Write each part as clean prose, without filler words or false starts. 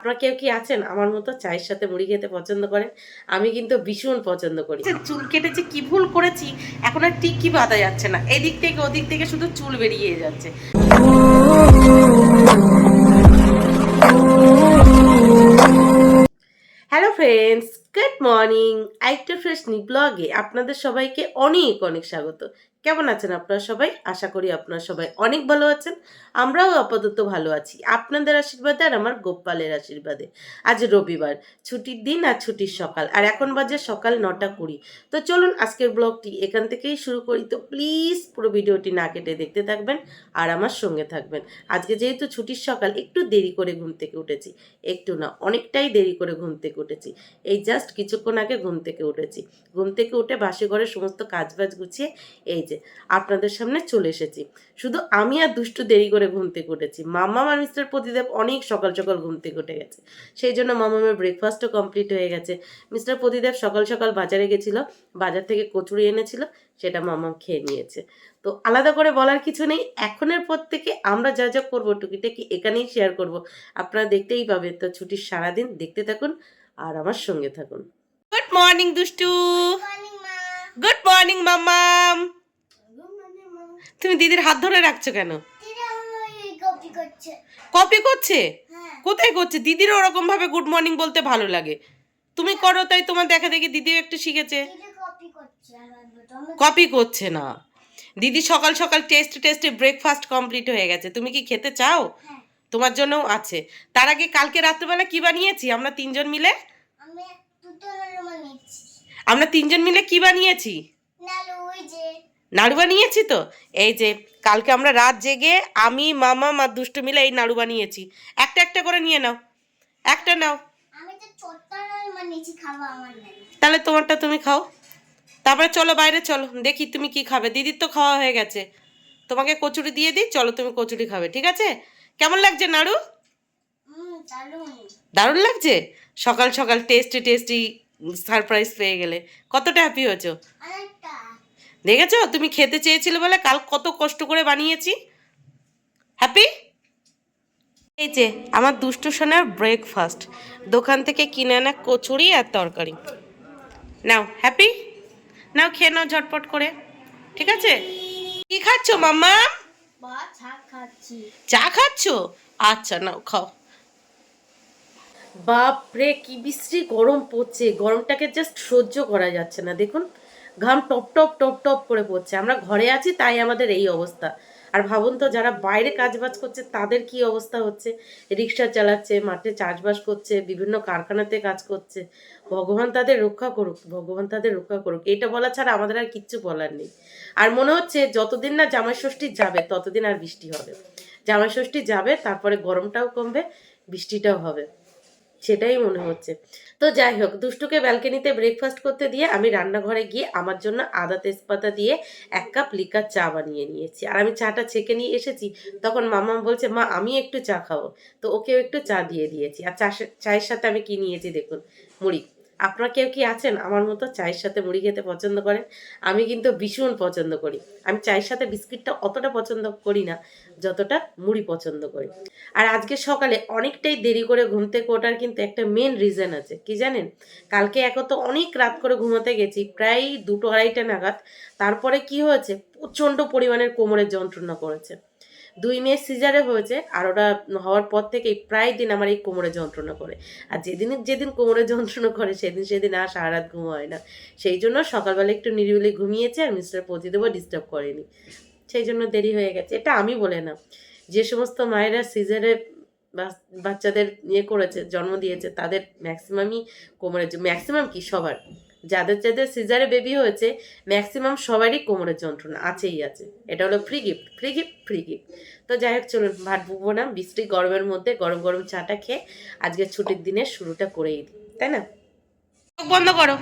আপনারা কেউ কি আছেন আমার মতো চায়ের সাথে মুড়ি খেতে পছন্দ করেন? আমি কিন্তু ভীষণ পছন্দ করি। চুল কেটেছে কি ভুল করেছি এখন আর ঠিক কি বাঁধা যাচ্ছে না, এদিক থেকে ওদিক থেকে শুধু চুল বেরিয়ে যাচ্ছে। Hello friends, good morning. আইটা ফ্রেশ নি ব্লগে আপনাদের সবাইকে অনেক অনেক স্বাগত। কেমন আছেন আপনারা সবাই? আশা করি আপনারা সবাই অনেক ভালো আছেন। আমরাও আপাতত ভালো আছি আপনাদের আশীর্বাদে আর আমার গোপালের আশীর্বাদে। আজ রবিবার, ছুটির দিন আর ছুটির সকাল, আর এখন বাজে সকাল 9:20। তো চলুন আজকের ব্লগটি এখান থেকেই শুরু করি। তো প্লিজ পুরো ভিডিওটি না কেটে দেখতে থাকবেন আর আমার সঙ্গে থাকবেন। আজকে যেহেতু ছুটির সকাল, একটু দেরি করে ঘুম থেকে উঠেছি, একটু না অনেকটাই দেরি করে ঘুম থেকে উঠেছি। এই জাস্ট কিছুক্ষণ আগে ঘুম থেকে উঠেছি। ঘুম থেকে উঠে বাসি ঘরে সমস্ত কাজবাজ গুছিয়ে এই যে আপনাদের সামনে চলে এসেছি। শুধু আমি আর দুষ্টু দেরি করে ঘুম থেকে উঠেছি। মাম্মাম আর মিস্টার প্রদীপ অনেক সকাল সকাল ঘুম থেকে উঠে গেছে, সেই জন্য মাম্মামের ব্রেকফাস্টও কমপ্লিট হয়ে গেছে। মিস্টার প্রদীপ সকাল সকাল বাজারে গেছিল, বাজার থেকে কচুরি এনেছিল, সেটা মাম্মাম খেয়ে নিয়েছে। তো আলাদা করে বলার কিছু নেই। এখনের পর থেকে আমরা যা যা করবো টুকিটাকি এখানেই শেয়ার করব, আপনারা দেখতেই পাবেন। তো ছুটির সারাদিন দেখতে থাকুন আর আমার সঙ্গে থাকুন। গুড মর্নিং দুষ্টু। গুড মর্নিং মাম্মাম। তুমি দিদির হাত ধরে রাখছো কেন? কপি করছে? কোথায় করছে? দিদিরও ওরকম ভাবে গুড মর্নিং বলতে ভালো লাগে, তুমি করো তাই তোমার দেখা দেখি দিদিও একটু শিখেছে। কপি করছে না, দিদি সকাল সকাল টেস্টে ব্রেকফাস্ট কমপ্লিট হয়ে গেছে। তুমি কি খেতে চাও? তোমার জন্যও আছে। তার আগে কালকে রাত্রেবেলা কি বানিয়েছি আমরা তিনজন মিলে? আমরা তিনজন মিলে কি বানিয়েছি? নাড়ু বানিয়েছি। তো এই যে কালকে আমরা রাত জেগে আমি মামা মা দুষ্টু মিলে এই নাড়ু বানিয়েছি। একটা একটা করে নিয়ে নাও, একটা নাও। তাহলে তোমারটা তুমি খাও, তারপরে চলো বাইরে চলো দেখি তুমি কি খাবে। দিদির তো খাওয়া হয়ে গেছে, তোমাকে কচুরি দিয়ে দিই, চলো তুমি কচুরি খাবে, ঠিক আছে? কেমন লাগছে নাড়ু? দারুণ লাগছে। সকাল সকাল টেস্টি সারপ্রাইজ পেয়ে গেলে কতটা হ্যাপি হয়েছো? দেখেছো, তুমি খেতে চেয়েছিলে বলে কাল কত কষ্ট করে বানিয়েছি। হ্যাপি? এই যে আমার দুষ্টু সোনার ব্রেকফাস্ট, দোকান থেকে কিনে আনা কচুরি আর তরকারি। নাও হ্যাপি, নাও খেয়ে নাও ঝটপট করে, ঠিক আছে? কি খাচ্ছ মাম্মা? চা খাচ্ছ? আচ্ছা নাও খাও। বাপরে কি বিশ্রী গরম পড়ছে, গরমটাকে জাস্ট সহ্য করা যাচ্ছে না। দেখুন ঘাম টপ টপ টপ টপ করে পড়ছে। আমরা ঘরে আছি তাই আমাদের এই অবস্থা, আর ভাবুন তো যারা বাইরে কাজবাজ করছে তাদের কি অবস্থা হচ্ছে। রিক্সা চালাচ্ছে, মাঠে চাষবাস করছে, বিভিন্ন কারখানাতে কাজ করছে। ভগবান তাদের রক্ষা করুক, ভগবান তাদের রক্ষা করুক, এটা বলা ছাড়া আমাদের আর কিচ্ছু বলার নেই। আর মনে হচ্ছে যতদিন না জামাই ষষ্ঠী যাবে ততদিন আর বৃষ্টি হবে। জামাই ষষ্ঠী যাবে, তারপরে গরমটাও কমবে, বৃষ্টিটাও হবে, সেটাই মনে হচ্ছে। তো যাই হোক, দুষ্টুকে ব্যালকনিতে ব্রেকফাস্ট করতে দিয়ে আমি রান্নাঘরে গিয়ে আমার জন্য আদা তেজপাতা দিয়ে 1 কাপ লিকার চা বানিয়ে নিয়েছি। আর আমি চাটা ছেঁকে নিয়ে এসেছি, তখন মাম্মা বলছে মা আমি একটু চা খাবো, তো ওকেও একটু চা দিয়ে দিয়েছি। আর চায়ের সাথে আমি কি নিয়েছি দেখুন, মুড়ি। আপনারা কেউ কি আছেন আমার মতো চায়ের সাথে মুড়ি খেতে পছন্দ করেন? আমি কিন্তু ভীষণ পছন্দ করি। আমি চায়ের সাথে বিস্কিটটা অতটা পছন্দ করি না যতটা মুড়ি পছন্দ করি। আর আজকে সকালে অনেকটাই দেরি করে ঘুম থেকে ওঠার কিন্তু একটা মেন রিজন আছে, কি জানেন? কালকে তো অনেক রাত করে ঘুমোতে গেছি, প্রায় 2-2:30 নাগাদ। তারপরে কি হয়েছে, প্রচণ্ড পরিমাণের কোমরের যন্ত্রণা করেছে। 2 মেয়ের সিজারে হয়েছে, আর ওটা হওয়ার পর থেকেই প্রায় দিন আমার এই কোমরে যন্ত্রণা করে। আর যেদিন কোমরে যন্ত্রণা করে সেদিন আর সারা রাত ঘুম হয় না। সেই জন্য সকালবেলা একটু নিরিবিলি ঘুমিয়েছে, আর মিস্টার প্রতিদেবও ডিস্টার্ব করেনি, সেই জন্য দেরি হয়ে গেছে। এটা আমি বলে না, যে সমস্ত মায়েরা সিজারে বাচ্চাদের করেছে, জন্ম দিয়েছে, তাদের ম্যাক্সিমামই কোমরের, ম্যাক্সিমাম কি সবার, যাদের সিজারে বেবি হয়েছে ম্যাক্সিমাম সবারই কোমরের যন্ত্রণা আছেই আছে। এটা হলো ফ্রি গিফট। তো যাই হোক চলুন, ভাত বুবো না, বৃষ্টি গরমের মধ্যে গরম গরম চাটা খেয়ে আজকে ছুটির দিনের শুরুটা করেই দিই, তাই না? চোখ বন্ধ করো,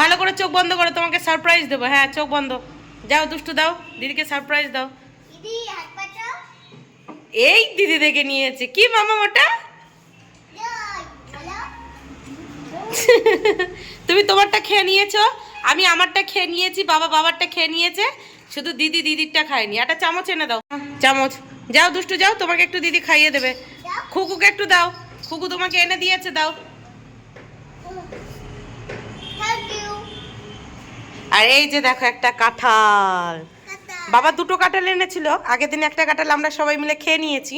ভালো করে চোখ বন্ধ করো, তোমাকে সারপ্রাইজ দেবো। হ্যাঁ চোখ বন্ধ, যাও দুষ্টু দাও, দিদিকে সারপ্রাইজ দাও। এই দিদি দেখে নিয়েছে কি মামা ওটা? তুমি তোমারটা খেয়ে নিয়েছো, আমি আমারটা খেয়ে নিয়েছি, বাবারটা খেয়ে নিয়েছে, শুধু দিদিরটা খায়নি। একটা চামচ এনে দাও, চামচ। যাও দুষ্টু যাও, তোমাকে একটু দিদি খাইয়ে দেবে। খুকুকে একটু দাও, খুকু তোমাকে এনে দিয়েছে, দাও। আর এই যে দেখো একটা কাঁঠাল, বাবা দুটো কাঁঠাল এনেছিল, আগের দিন একটা কাঁঠাল আমরা সবাই মিলে খেয়ে নিয়েছি,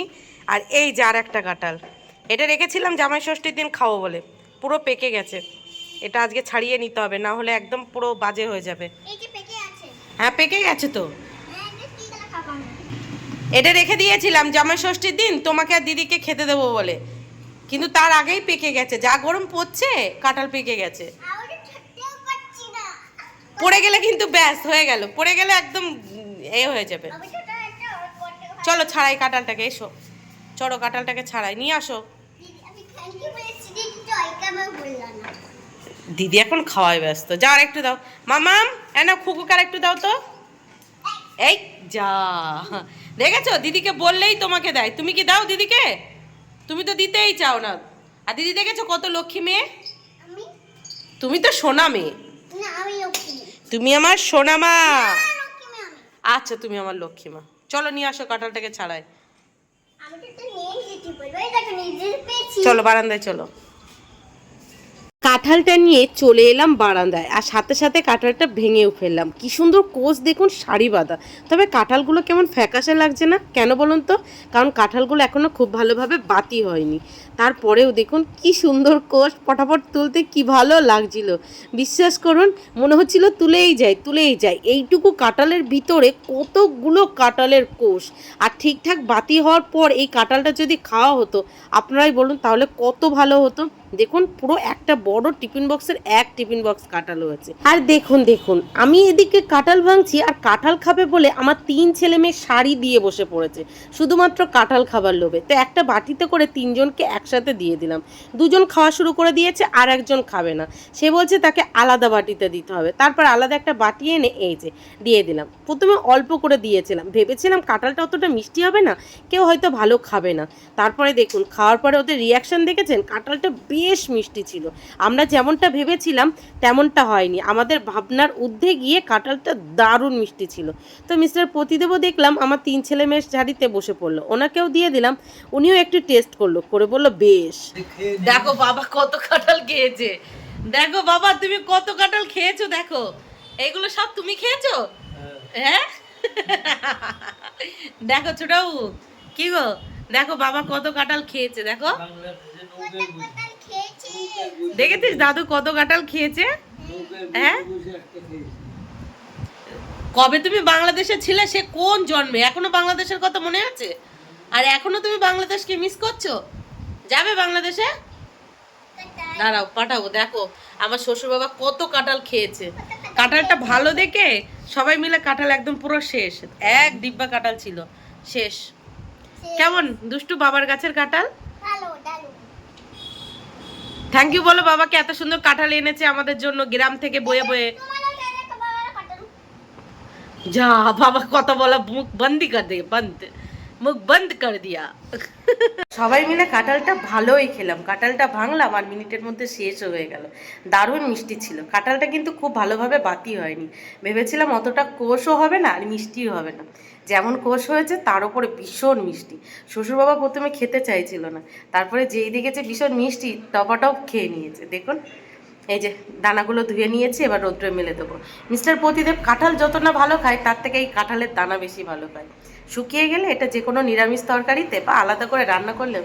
আর এই যে আর একটা কাঁঠাল, এটা রেখেছিলাম জামাই ষষ্ঠীর দিন খাবো বলে, পুরো পেকে গেছে, এটা আজকে ছাড়িয়ে নিতে হবে, না হলে একদম পুরো বাজে হয়ে যাবে। হ্যাঁ পেকে গেছে তো, এটা রেখে দিয়েছিলাম জামাই ষষ্ঠীর দিন তোমাকে আর দিদিকে খেতে দেবো বলে, কিন্তু তার আগেই পেকে গেছে, যা গরম পড়ছে কাঁঠাল পেকে গেছে। পড়ে গেলে কিন্তু ব্যাস হয়ে গেল, পড়ে গেলে একদম এ হয়ে যাবে। চলো ছাড়াই কাঁঠালটাকে, এসো চলো কাঁঠালটাকে ছাড়াই নিয়ে আসো। দিদি এখন খাওয়াই ব্যস্ত, যাও আর একটু দাও মামাম, এনা খুকুকে আর একটু দাও তো। এই যা, দেখেছো দিদিকে বললেই তোমাকে দেয়, তুমি কি দাও দিদিকে? তুমি তো দিতেই চাও না। আর দিদি দেখেছো কত লক্ষ্মী মেয়ে, তুমি তো সোনা মেয়ে, তুমি আমার সোনা মা। আচ্ছা তুমি আমার লক্ষ্মী মা, চলো নিয়ে আসো কাঁঠালটাকে ছাড়াই, চলো বারান্দায় চলো। কাঁঠালটা নিয়ে চলে এলাম বারান্দায়, আর সাথে সাথে কাঁঠালটা ভেঙেও ফেললাম। কি সুন্দর কোষ দেখুন সারি বাঁধা, তবে কাঁঠালগুলো কেমন ফ্যাকাশে লাগছে না, কেন বলুন তো? কারণ কাঁঠালগুলো এখনও খুব ভালোভাবে বাতি হয়নি, তারপরেও দেখুন কি সুন্দর কোষ, ফটাফট তুলতে কি ভালো লাগছিল, বিশ্বাস করুন মনে হচ্ছিল তুলেই যাই। এইটুকু কাঁঠালের ভিতরে কতগুলো কাঁঠালের কোষ, আর ঠিকঠাক বাতি হওয়ার পর এই কাঁঠালটা যদি খাওয়া হতো আপনারাই বলুন তাহলে কত ভালো হতো। দেখুন পুরো একটা বড় টিফিন বক্সের এক টিফিন বক্স কাঁঠাল হয়েছে। আর দেখুন আমি এদিকে কাঁঠাল ভাঙছি, আর কাঁঠাল খাবে বলে আমার 3 ছেলে মেয়ে শাড়ি দিয়ে বসে পড়েছে শুধুমাত্র কাঁঠাল খাবার লোভে। তো একটা বাটিতে করে 3 জনকে একসাথে দিয়ে দিলাম, 2 জন খাওয়া শুরু করে দিয়েছে, আর একজন খাবে না, সে বলছে তাকে আলাদা বাটিতে দিতে হবে। তারপর আলাদা একটা বাটি এনে এই যে দিয়ে দিলাম। প্রথমে অল্প করে দিয়েছিলাম, ভেবেছিলাম কাঁঠালটা অতটা মিষ্টি হবে না, কেউ হয়তো ভালো খাবে না। তারপরে দেখুন খাওয়ার পরে ওদের রিয়াকশন দেখেছেন, কাঁঠালটা বেশ মিষ্টি ছিল, আমরা যেমনটা ভেবেছিলাম তেমনটা হয়নি, আমাদের ভাবনার ঊর্ধ্বে গিয়ে কাঁঠালটা দারুণ মিষ্টি ছিল। তো মিস্টার প্রতিদেবও দেখলাম আমার 3 ছেলে মেয়ের ঝাড়িতে বসে পড়লো, ওনাকেও দিয়ে দিলাম, উনিও একটু টেস্ট করলো, করে বললো বেশ। দেখো বাবা কত কাঁঠাল খেয়েছে, দেখো বাবা তুমি কত কাঁঠাল খেয়েছো, দেখো এইগুলো সব তুমি খেয়েছো? হ্যাঁ দেখো ছোটবাবু, কি গো দেখো বাবা কত কাঁঠাল খেয়েছে, দেখো দেখেছিস দাদু কত কাঁঠাল খেয়েছে? হ্যাঁ কবে তুমি বাংলাদেশে ছিলে, সে কোন জন্মে, এখনো বাংলাদেশের কথা মনে আছে? আর এখনো তুমি বাংলাদেশকে মিস করছো? যাবে বাংলাদেশে? দাঁড়াও পাঠাবো। দেখো আমার শ্বশুর বাবা কত কাঁঠাল খেয়েছে, কাঁঠালটা ভালো দেখে সবাই মিলে কাঁঠাল একদম পুরো শেষ, এক ডিব্বা কাঁঠাল ছিল শেষ। কেমন দুষ্টু বাবার গাছের কাঁঠাল? থ্যাংক ইউ বলো বাবাকে, এত সুন্দর কাঁঠাল এনেছে আমাদের জন্য গ্রাম থেকে বয়ে বয়ে। যা বাবা কত বলা, মুখ বন্দি কর দে, মুখ বন্ধ করে দিয়া। সবাই মিলে কাঁঠালটা ভালোই খেলাম, কাঁঠালটা ভাঙলাম আর মিনিটের মধ্যে শেষ হয়ে গেল, দারুণ মিষ্টি ছিল। কাঁঠালটা কিন্তু খুব ভালোভাবে বাতি হয়নি, ভেবেছিলাম অতটা কোষও হবে না আর মিষ্টিও হবে না, যেমন কোষ হয়েছে তার উপরে ভীষণ মিষ্টি। শ্বশুরবাবা প্রথমে খেতে চাইছিল না, তারপরে যেই দেখেছে ভীষণ মিষ্টি টপাটপ খেয়ে নিয়েছে। দেখুন এই যে দানাগুলো ধুয়ে নিয়েছি, এবার রৌদ্রে মেলে দেবো। মিস্টার প্রতিদেব কাঁঠাল যত না ভালো খায় তার থেকে এই কাঁঠালের দানা বেশি ভালো খায়, শুকিয়ে গেলে এটা যে কোনো নিরামিষ তরকারিতে বা আলাদা করে রান্না করলে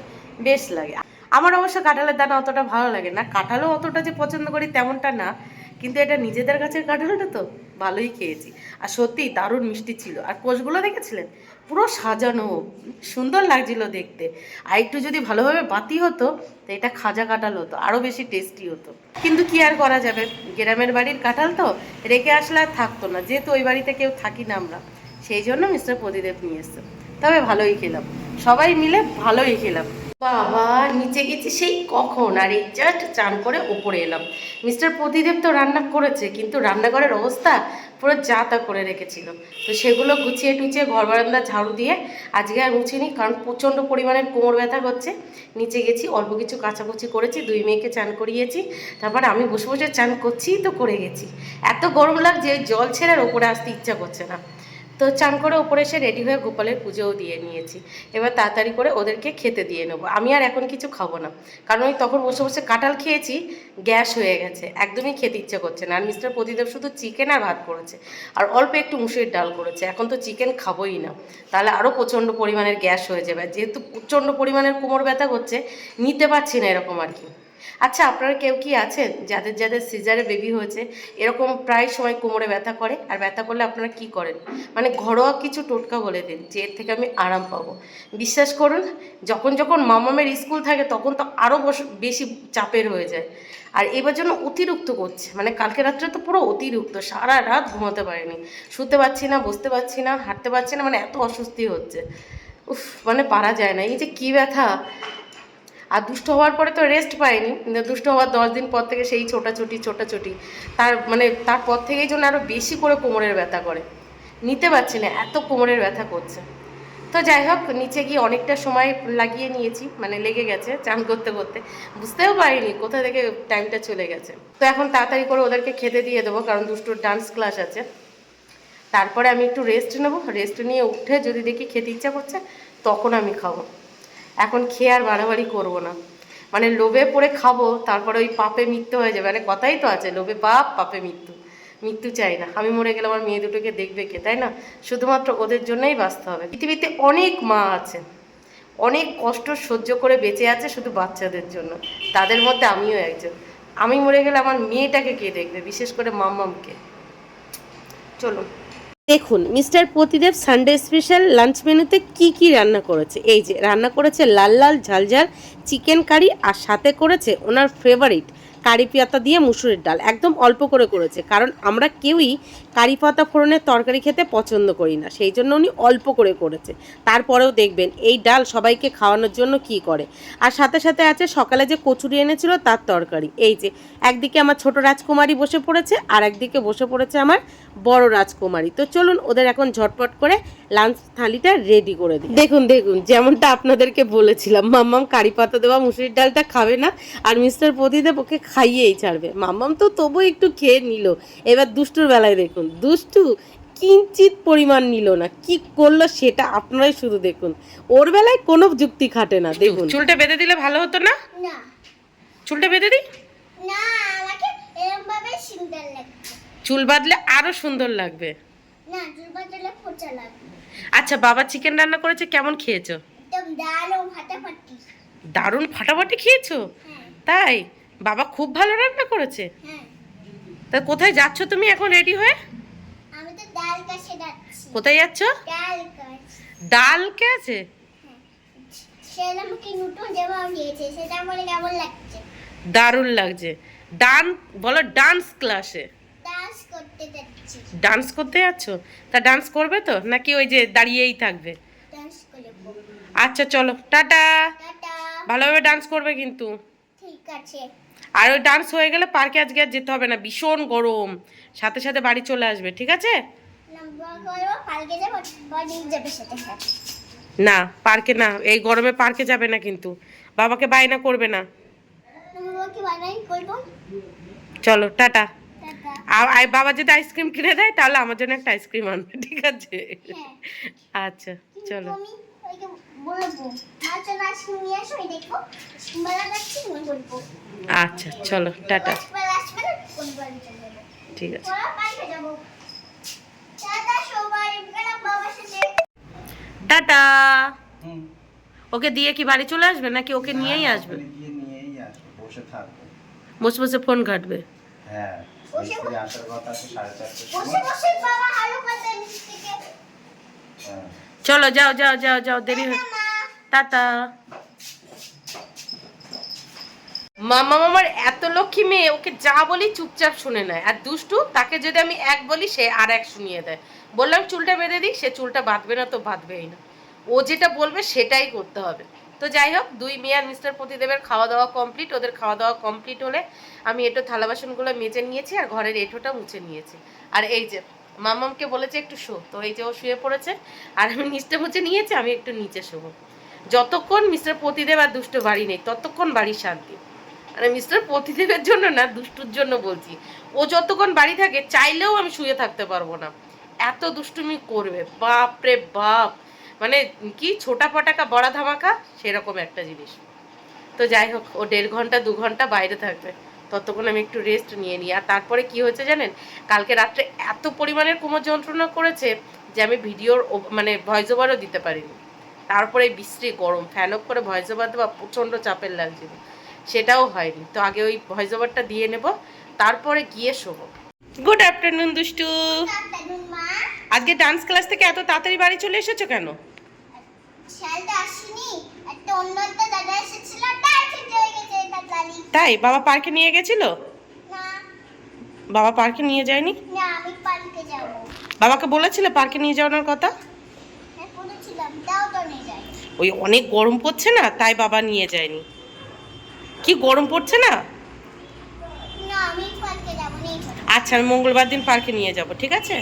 বেশ লাগে। আমার অবশ্য কাঁঠালের দানা অতটা ভালো লাগে না, কাঁঠালও অতটা যে পছন্দ করি তেমনটা না, কিন্তু এটা নিজেদের গাছের কাঁঠালটা তো ভালোই খেয়েছি। আর সত্যি দারুণ মিষ্টি ছিল, আর কোষগুলো দেখেছিলেন পুরো সাজানো, সুন্দর লাগছিল দেখতে। আর একটু যদি ভালোভাবে বাতি হতো তো এটা খাজা কাঁঠাল হতো, আরও বেশি টেস্টি হতো। কিন্তু কি আর করা যাবে, গ্রামের বাড়ির কাঁঠাল তো রেখে আসলে আর থাকতো না, যেহেতু ওই বাড়িতে কেউ থাকি না আমরা, সেই জন্য মিস্টার প্রদীপ নিয়ে এসছে। তবে ভালোই খেলাম, সবাই মিলে ভালোই খেলাম। বাবা নিচে গেছি সেই কখন, আর এই জাস্ট চান করে ওপরে এলাম। মিস্টার প্রতিদেব তো রান্না করেছে, কিন্তু রান্নাঘরের অবস্থা পুরো যা তা করে রেখেছিল, তো সেগুলো গুছিয়ে টুচিয়ে ঘর বারান্দা ঝাড়ু দিয়ে আজকে আর মুছিনি, কারণ প্রচণ্ড পরিমাণের কোমর ব্যথা করছে। নিচে গেছি অল্প কিছু কাচাকুচি করেছি, 2 মেয়েকে চান করিয়েছি, তারপর আমি বসে বসে চান করছি তো করে গেছি। এত গরম লাগছে জল ছেড়ে আর ওপরে আসতে ইচ্ছা করছে না। তো চান করে ওপরে এসে রেডি হয়ে গোপালের পুজোও দিয়ে নিয়েছি। এবার তাড়াতাড়ি করে ওদেরকে খেতে দিয়ে নেবো। আমি আর এখন কিছু খাবো না, কারণ ওই তখন বসে বসে কাঁঠাল খেয়েছি, গ্যাস হয়ে গেছে, একদমই খেতে ইচ্ছে করছে না। আর মিস্টার প্রদীপ শুধু চিকেন আর ভাত করেছে, আর অল্প একটু মুসুরির ডাল করেছে। এখন তো চিকেন খাবোই না, তাহলে আরও প্রচণ্ড পরিমাণের গ্যাস হয়ে যাবে। যেহেতু প্রচণ্ড পরিমাণের কোমর ব্যথা করছে, নিতে পারছি না এরকম আর কি। আচ্ছা, আপনারা কেউ কি আছেন যাদের যাদের সিজারে বেবি হয়েছে এরকম প্রায় সময় কোমরে ব্যথা করে? আর ব্যথা করলে আপনারা কি করেন? মানে ঘরোয়া কিছু টোটকা বলে দিন যে এর থেকে আমি আরাম পাবো। বিশ্বাস করুন, যখন যখন মামামের স্কুল থাকে তখন তো আরও বেশি চাপের হয়ে যায়। আর এবার জন্য অতিরিক্ত করছে, মানে কালকে রাত্রে তো পুরো অতিরিক্ত, সারা রাত ঘুমাতে পারিনি, শুতে পারছি না, বসতে পারছি না, হাঁটতে পারছি না, মানে এত অস্বস্তি হচ্ছে। উফ, মানে পারা যায় না, এই যে কী ব্যথা। আর দুষ্ট হওয়ার পরে তো রেস্ট পাইনি, দুষ্ট হওয়ার 10 দিন পর থেকে সেই ছোটাছুটি তারপর থেকেই জন্য আরও বেশি করে কোমরের ব্যথা করে, নিতে পারছি না, এত কোমরের ব্যথা করছে। তো যাই হোক, নিচে গিয়ে অনেকটা সময় লাগিয়ে নিয়েছি, মানে লেগে গেছে চান করতে করতে, বুঝতেও পারিনি কোথা থেকে টাইমটা চলে গেছে। তো এখন তাড়াতাড়ি করে ওদেরকে খেতে দিয়ে দেবো, কারণ দুষ্টুর ডান্স ক্লাস আছে। তারপরে আমি একটু রেস্ট নেবো, রেস্ট নিয়ে উঠে যদি দেখি খেতে ইচ্ছা করছে তখন আমি খাবো। এখন খেয়ে আর বাড়াবাড়ি করবো না, মানে লোভে পড়ে খাবো, তারপরে ওই পাপে মৃত্যু হয়ে যাবে। মানে কথাই তো আছে, লোভে পাপ, পাপে মৃত্যু। মৃত্যু চাই না। আমি মরে গেলে আমার মেয়ে দুটোকে দেখবে কে, তাই না? শুধুমাত্র ওদের জন্যই বাঁচতে হবে। পৃথিবীতে অনেক মা আছে, অনেক কষ্ট সহ্য করে বেঁচে আছে শুধু বাচ্চাদের জন্য, তাদের মধ্যে আমিও একজন। আমি মরে গেলে আমার মেয়েটাকে কে দেখবে, বিশেষ করে মাম্মামকে। চলুন দেখুন mister Pratidev Sunday special lunch মেনুতে কি কি রান্না করেছে। এই যে রান্না করেছে লাল লাল ঝালঝাল চিকেন কারি, আর সাথে করেছে ওনার ফেভারিট কারি পাতা দিয়ে মুসুরির ডাল। একদম অল্প করে করেছে, কারণ আমরা কেউই কারি পাতা ফোড়নের তরকারি খেতে পছন্দ করি না, সেই জন্য উনি অল্প করে করেছে। তারপরেও দেখবেন এই ডাল সবাইকে খাওয়ানোর জন্য কি করে। আর সাথে সাথে আছে সকালে যে কচুরি এনেছিল তার তরকারি। এই যে একদিকে আমার ছোট রাজকুমারী বসে পড়েছে, আর একদিকে বসে পড়েছে আমার বড় রাজকুমারী। তো চলুন ওদের এখন ঝটপট করে লাঞ্চ থালিটা রেডি করে দিই। দেখুন দেখুন, যেমনটা আপনাদেরকে বলেছিলাম, মাম্মাম কারি পাতা দেওয়া মুসুরির ডালটা খাবে না, আর মিস্টার প্রদীপ ওকে খাইয়েই ছাড়বে। মাম্মাম তো তবু একটু খেয়ে নিল। এবার দুষ্টুর বেলায় দেখুন, দুষ্টু কিঞ্চিত পরিমাণ নিল না, কি করলো সেটা আপনারাই শুধু দেখুন। ওর বেলায় কোনো যুক্তি খাটে না। দেখুন, চুলটা বেঁধে দিলে ভালো হতো না? না, চুলটা বেঁধে দিই না, আমাকে এরকম ভাবে সুন্দর লাগবে। চুল বাঁধলে আরো সুন্দর লাগবে না, চুল বাঁধলে ফোঁচা লাগবে। আচ্ছা, বাবা চিকেন রান্না করেছে, কেমন খেয়েছো? একদম দারুণ ফাটাফাটি। দারুণ ফাটাফাটি খেয়েছো? তাই? বাবা খুব ভালো রান্না করেছে? হ্যাঁ। তা কোথায় যাচ্ছ তুমি এখন রেডি হয়ে? আমি তো ডাল কাছে যাচ্ছি। কোথায় যাচ্ছ? ডাল কাছে। ডাল কাছে? হ্যাঁ। সেটা আমাকে নতুন জামা দিয়েছে, সেটা আমার কেমন লাগছে? দারুণ লাগছে। বলো ডান্স ক্লাসে ডান্স করতে যাচ্ছি। ডান্স করতে যাচ্ছ? তা ডান্স করবে তো, নাকি ওই যে দাঁড়িয়েই থাকবে? ডান্স করব। আচ্ছা চলো, টাটা। টাটা। ভালোভাবে ডান্স করবে কিন্তু। ঠিক আছে। আর ওই ডান্স হয়ে গেলে পার্কে আজকে আর যেতে হবে না, ভীষণ গরম, সাথে সাথে বাড়ি চলে আসবে, ঠিক আছে? না, পার্কে না, এই গরমে পার্কে যাবে না কিন্তু, বাবাকে বায়না করবে না। চলো টাটা। আর বাবা যদি আইসক্রিম কিনে দেয় তাহলে আমার জন্য একটা আইসক্রিম আনবে, ঠিক আছে? আচ্ছা চলো। আচ্ছা চলো টাটা। ঠিক আছে। টাটা। ওকে দিয়ে কি বাড়ি চলে আসবে, নাকি ওকে নিয়েই আসবে? বসে বসে ফোন ঘাটবে। হ্যাঁ, চলো যাও যাও যাও যাও, দেরি হয়ে। টাটা। মামা মামার এত লক্ষ্মী মেয়ে, ওকে যা বলি চুপচাপ শুনে নেয়। আর দুষ্টু, তাকে যদি আমি এক বলি সে আর এক শুনিয়ে দেয়। বললাম চুলটা বেঁধে দিই, সে চুলটা বাঁধবে না তো বাঁধবেই না, ও যেটা বলবে সেটাই করতে হবে। তো যাই হোক, দুই মেয়ে আর মিস্টার প্রতিদেবের খাওয়া দাওয়া কমপ্লিট। ওদের খাওয়া দাওয়া কমপ্লিট হলে আমি এটো থালা বাসনগুলো মেজে নিয়েছি, আর ঘরের এঁঠোটা মুছে নিয়েছি। আর এই যে মামামকে বলেছে একটু শো, তো এই যে ও শুয়ে পড়েছে, আর আমি নিচটা মুছে নিয়েছি, আমি একটু নিচে শোবো। যতক্ষণ মিস্টার প্রতিদেব আর দুষ্ট বাড়ি নেই ততক্ষণ বাড়ির শান্তি। মানে মিস্টার প্রতিদেবের জন্য না, দুষ্টুর জন্য বলছি। ও যতক্ষণ বাড়ি থাকে চাইলেও আমি শুয়ে থাকতে পারবো না, এত দুষ্টুমি করবে, বাপ রে বাপ, মানে কি ছোটা পটাকা বড়া ধামাকা সেরকম একটা জিনিস। তো যাই হোক, ও 1.5 ঘন্টা 2 ঘন্টা বাইরে থাকবে, ততক্ষণ আমি একটু রেস্ট নিয়ে নিই। আর তারপরে কি হয়েছে জানেন, কালকে রাত্রে এত পরিমাণের কোমর যন্ত্রণা করেছে যে আমি ভিডিওর মানে ভয়েস ওভারও দিতে পারিনি। তারপরে বৃষ্টি গরম, ফ্যান অফ করে ভয়েস ওভার দেওয়া প্রচণ্ড চাপের লাগছিল, সেটাও হয়নি। তো আগে ওই ভয়েস ওভারটা দিয়ে নেব, তারপরে গিয়ে শোবো। গুড আফটারনুন দুষ্টু। আজকে ডান্স ক্লাস থেকে এত তাড়াতাড়ি বাড়ি চলে এসেছো কেন? তাই বাবা পার্কে নিয়ে গেছিল? বাবা পার্কে নিয়ে যায়নি? বাবাকে বলেছিলে পার্কে নিয়ে যাওয়ার কথা? ওই অনেক গরম পড়ছে না, তাই বাবা নিয়ে যায়নি। কি গরম পড়ছে না? আচ্ছা, আমি মঙ্গলবার দিন পার্কে নিয়ে যাব, ঠিক আছে?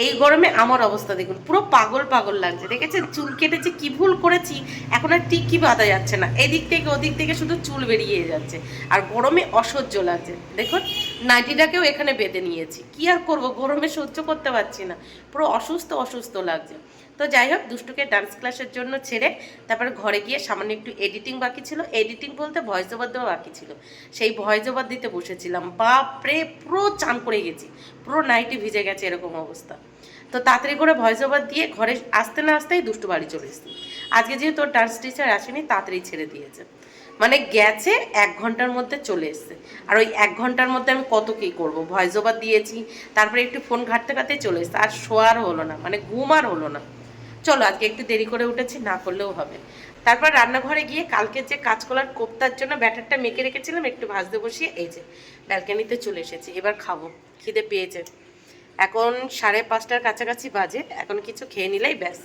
এই গরমে আমার অবস্থা দেখুন, পুরো পাগল পাগল লাগছে। দেখেছেন চুল কেটেছে, কি ভুল করেছি, এখন আর টিকি বাঁধা যাচ্ছে না, এদিক থেকে ওদিক থেকে শুধু চুল বেরিয়ে যাচ্ছে, আর গরমে অসহ্য লাগছে। দেখুন নাইটিটাকেও এখানে বেঁধে নিয়েছি, কি আর করব, গরমে সহ্য করতে পারছি না, পুরো অসুস্থ অসুস্থ লাগছে। তো যাই হোক, দুষ্টুকে ডান্স ক্লাসের জন্য ছেড়ে তারপরে ঘরে গিয়ে সামান্য একটু এডিটিং বাকি ছিল, এডিটিং বলতে ভয়েস ওভার দেওয়া বাকি ছিল, সেই ভয়েস ওভার দিতে বসেছিলাম। বাপরে, পুরো চান করে গেছি, পুরো নাইটি ভিজে গেছে, এরকম অবস্থা। তো তাড়াতাড়ি করে ভয়েস ওভার দিয়ে ঘরে আসতে না আসতেই দুষ্টু বাড়ি চলে এসেছি। আজকে যেহেতু তোর ডান্স টিচার আসেনি, তাড়াতাড়ি ছেড়ে দিয়েছে, মানে গেছে 1 ঘন্টার মধ্যে চলে এসছে। আর ওই 1 ঘন্টার মধ্যে আমি কত কী করবো, ভয়েস ওভার দিয়েছি, তারপরে একটু ফোন ঘাঁটতে ঘাঁটতে চলে এসছে, আর শোয়ার হলো না, মানে ঘুম আর হলো না। চলো আজকে একটু দেরি করে উঠেছি, না করলেও হবে। তারপর রান্নাঘরে গিয়ে কালকে যে কাঁচকলার কোপ্তার জন্য ব্যাটারটা মেখে রেখেছিলাম, একটু ভাজতে বসিয়ে এই যে ব্যালকানিতে চলে এসেছি, এবার খাবো, খিদে পেয়েছে। এখন 5:30টার কাছাকাছি বাজে, এখন কিছু খেয়ে নিলেই ব্যাস,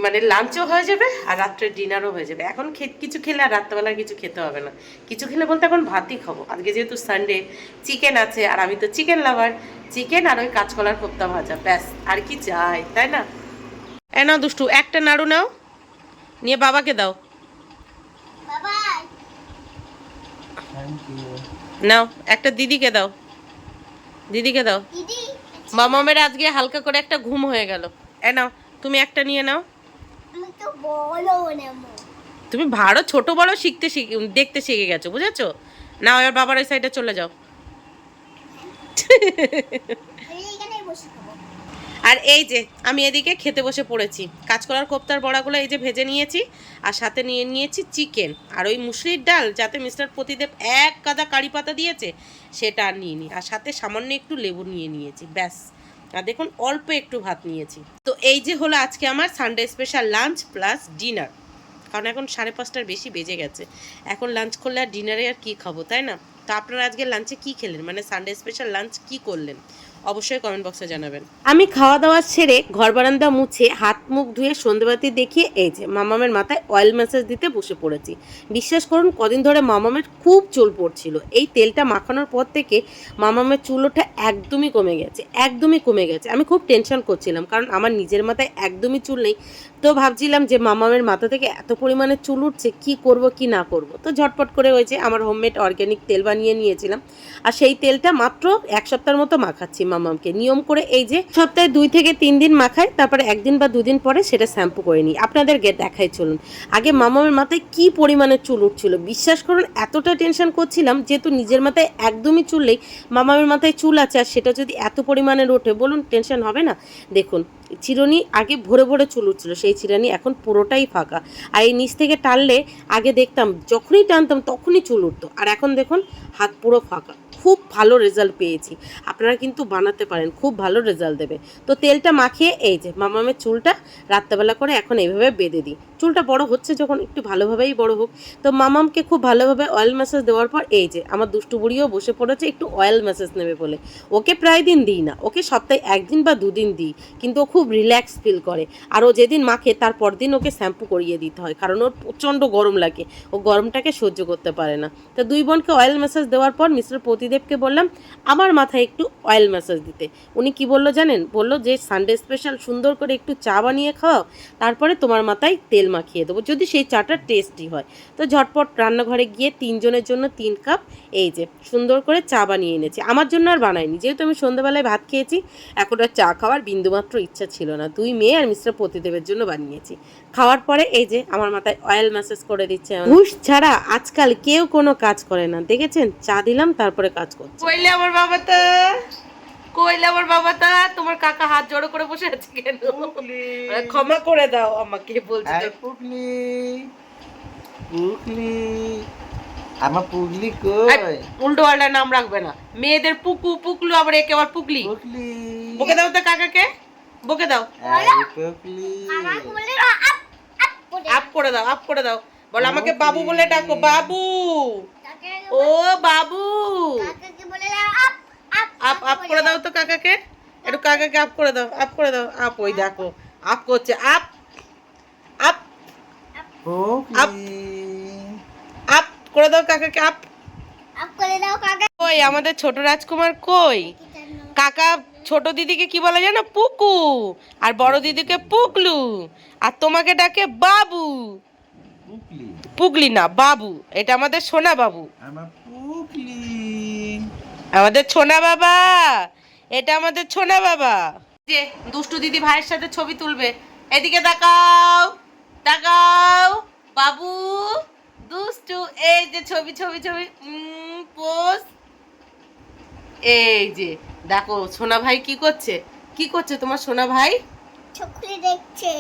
মানে লাঞ্চও হয়ে যাবে আর রাত্রে ডিনারও হয়ে যাবে। এখন কিছু খেলে আর রাত্রেবেলা কিছু খেতে হবে না, কিছু খেলে বলতে এখন ভাতই খাবো। আজকে যেহেতু সানডে, চিকেন আছে, আর আমি তো চিকেন লাভার, চিকেন আর ওই কাঁচকলার কোপ্তা ভাজা, ব্যাস আর কি চাই, তাই না? নাও দুষ্টু, একটা নাড়ু নাও, নিয়ে বাবাকে দাও। নাও, একটা দিদিকে দাও, দিদিকে দাও। মামামের আজকে হালকা করে একটা ঘুম হয়ে গেল। নাও, তুমি একটা নিয়ে নাও। তুমি ভালো ছোট বড় দেখতে শিখে গেছো, বুঝেছো? নাও, এবার বাবার ওই সাইডে চলে যাও। আর এই যে আমি এদিকে খেতে বসে পড়েছি, কাঁচকলার কোপ্তার বড়াগুলো এই যে ভেজে নিয়েছি, আর সাথে নিয়ে নিয়েছি চিকেন, আর ওই মুসুরির ডাল যাতে মিস্টার প্রতিদেব 1 গাদা কারি পাতা দিয়েছে সেটা আর নিয়ে নিই, আর সাথে সামান্য একটু লেবু নিয়ে নিয়েছি, ব্যাস। আর দেখুন অল্প একটু ভাত নিয়েছি। তো এই যে হলো আজকে আমার Sunday special lunch plus dinner, কারণ এখন 5:30টার বেশি বেজে গেছে, এখন লাঞ্চ করলে আর ডিনারে আর কী খাবো, তাই না? তো আপনারা আজকে লাঞ্চে কী খেলেন, মানে সানডে স্পেশাল লাঞ্চ কী করলেন, অবশ্যই কমেন্ট বক্সে জানাবেন। আমি খাওয়া দাওয়া সেরে ঘর বারান্দা মুছে হাত মুখ ধুয়ে সন্ধ্যেবাতি দেখিয়ে এই যে মামামের মাথায় অয়েল ম্যাসাজ দিতে বসে পড়েছি। বিশ্বাস করুন, কদিন ধরে মামামের খুব চুল পড়ছিল, এই তেলটা মাখানোর পর থেকে মামামের চুল ওঠা একদমই কমে গেছে, একদমই কমে গেছে। আমি খুব টেনশন করছিলাম, কারণ আমার নিজের মাথায় একদমই চুল নেই। তো ভাবছিলাম যে মামামের মাথা থেকে এত পরিমাণে চুল উঠছে, কি করব কি না করব। তো ঝটপট করে হয়েছে, আমার হোমমেড অর্গ্যানিক তেল বানিয়ে নিয়েছিলাম, আর সেই তেলটা মাত্র 1 সপ্তাহের মতো মাখাচ্ছি মামামকে। নিয়ম করে এই যে সপ্তাহে 2 থেকে 3 দিন মাখাই, তারপরে 1 দিন বা 2 দিন পরে সেটা শ্যাম্পু করে নিই। আপনাদেরকে দেখাই চলুন। আগে মামামের মাথায় কি পরিমাণে চুল উঠছিল, বিশ্বাস করুন এতটা টেনশন করছিলাম, যেহেতু নিজের মাথায় একদমই চুল নেই, মামামের মাথায় চুল আছে, আর সেটা যদি এত পরিমাণের ওঠে, বলুন টেনশন হবে না? দেখুন চিরুনি আগে ভরে ভরে চুল উঠছিল, সেই চিরুনি এখন পুরোটাই ফাঁকা, আর এই নিচ থেকে টানলে আগে দেখতাম যখনই টানতাম তখনই চুল উঠতো, আর এখন দেখুন হাত পুরো ফাঁকা। খুব ভালো রেজাল্ট পেয়েছি, আপনারা কিন্তু বানাতে পারেন, খুব ভালো রেজাল্ট দেবে। তো তেলটা মাখিয়ে এই যে মামামের চুলটা রাত্রেবেলা করে এখন এইভাবে বেঁধে দিই। চুলটা বড় হচ্ছে যখন, একটু ভালোভাবেই বড় হোক। তো মামামকে খুব ভালোভাবে অয়েল ম্যাসাজ দেওয়ার পর এই যে আমার দুষ্টু বুড়িও বসে পড়েছে একটু অয়েল ম্যাসাজ নেবে বলে। ওকে প্রায় দিন দিই না, ওকে সপ্তাহে 1 দিন বা 2 দিন দিই, কিন্তু ও খুব রিল্যাক্স ফিল করে। আর ও যেদিন মাখে তার পরদিন ওকে শ্যাম্পু করিয়ে দিতে হয়, কারণ ওর প্রচণ্ড গরম লাগে, ও গরমটাকে সহ্য করতে পারে না। তো 2 বোনকে অয়েল ম্যাসাজ দেওয়ার পর মিস্টার প্রতিদেবকে বললাম আমার মাথায় একটু অয়েল ম্যাসাজ দিতে। উনি কি বললো জানেন, বললো যে সানডে স্পেশাল সুন্দর করে একটু চা বানিয়ে খাও, তারপরে তোমার মাথায় তেল মাখিয়ে দেবো, যদি সেই চাটা টেস্টি হয়। তো ঝটপট রান্নাঘরে গিয়ে 3 জনের জন্য 3 কাপ এই যে সুন্দর করে চা বানিয়ে এনেছি। আমার জন্য আর বানাইনি, যেহেতু আমি সন্ধ্যাবেলায় ভাত খেয়েছি, এখন আর চা খাওয়ার বিন্দুমাত্র ইচ্ছা ছিল না। 2 মেয়ে আর মিস্টার পতিদেবের জন্য বানিয়েছি। খাওয়ার পরে এই যে আমার মাথায় অয়েল ম্যাসেজ করে দিচ্ছে। ঘুষ ছাড়া আজকাল কেউ কোনো কাজ করে না, দেখেছেন? চা দিলাম তারপরে কাজ করছে। কইলে আমার বাবাটা, কইলে আমার বাবাটা, তোমার কাকা হাত জড়ো করে বসে আছে কেন? ক্ষমা করে দাও আমাকে বলছি। পুগলি পুগলি আমার পুগলি কই? উল্টো পাল্টা নাম রাখবে না, মেয়েদের পুকু পুকলু, আবার একে আবার পুগলি। পুগলি বকে দাও তো কাকাকে, বকে দাও। পুগলি আপ করে দাও, আপ করে দাও। বল আমাকে বাবু বলে ডাকো, বাবু, ও বাবু। আপ আপ করে দাও তো কাকাকে, একটু কাকাকে আপ করে দাও, আপ করে দাও। আপ, ওই দেখো আপ করছে, আপ আপ পুগলি আপ করে দাও কাকাকে, আপ আপ করে দাও কাকা। কই আমাদের ছোট রাজকুমার কই? কাকা ছোট দিদিকে কি বলে জানো? পুকু। আর বড় দিদিকে পুকলু। আর তোমাকে ডাকে বাবু। পুগলি পুগলি না, বাবু। এটা আমাদের সোনা বাবু, আমার পুগলি আমাদের ছোনা বাবা। এটা আমাদের ছোনা বাবা। যে দুষ্টু দিদি ভাইয়ের সাথে ছবি তুলবে, এদিকে তাকাও, তাকাও বাবু দুষ্টু। এই যে ছবি ছবি ছবি, পোজ। এই যে দেখো সোনা ভাই কি করছে, কি করছে তোমার সোনা ভাই? চোখে দেখছে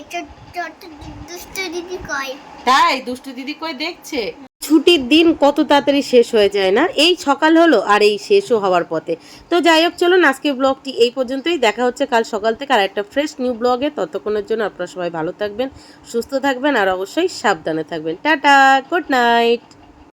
দুষ্টু দিদি কই। তাই দুষ্টু দিদি কই দেখছে। ছুটির দিন কত তাড়াতাড়ি শেষ হয়ে যায় না? এই সকাল হলো আর এই শেষও হওয়ার পথে। তো যাই হোক, চলুন আজকের ব্লগটি এই পর্যন্তই। দেখা হচ্ছে কাল সকাল থেকে আর একটা ফ্রেশ নিউ ব্লগে। ততক্ষণের জন্য আপনারা সবাই ভালো থাকবেন, সুস্থ থাকবেন আর অবশ্যই সাবধানে থাকবেন। Tata, good night.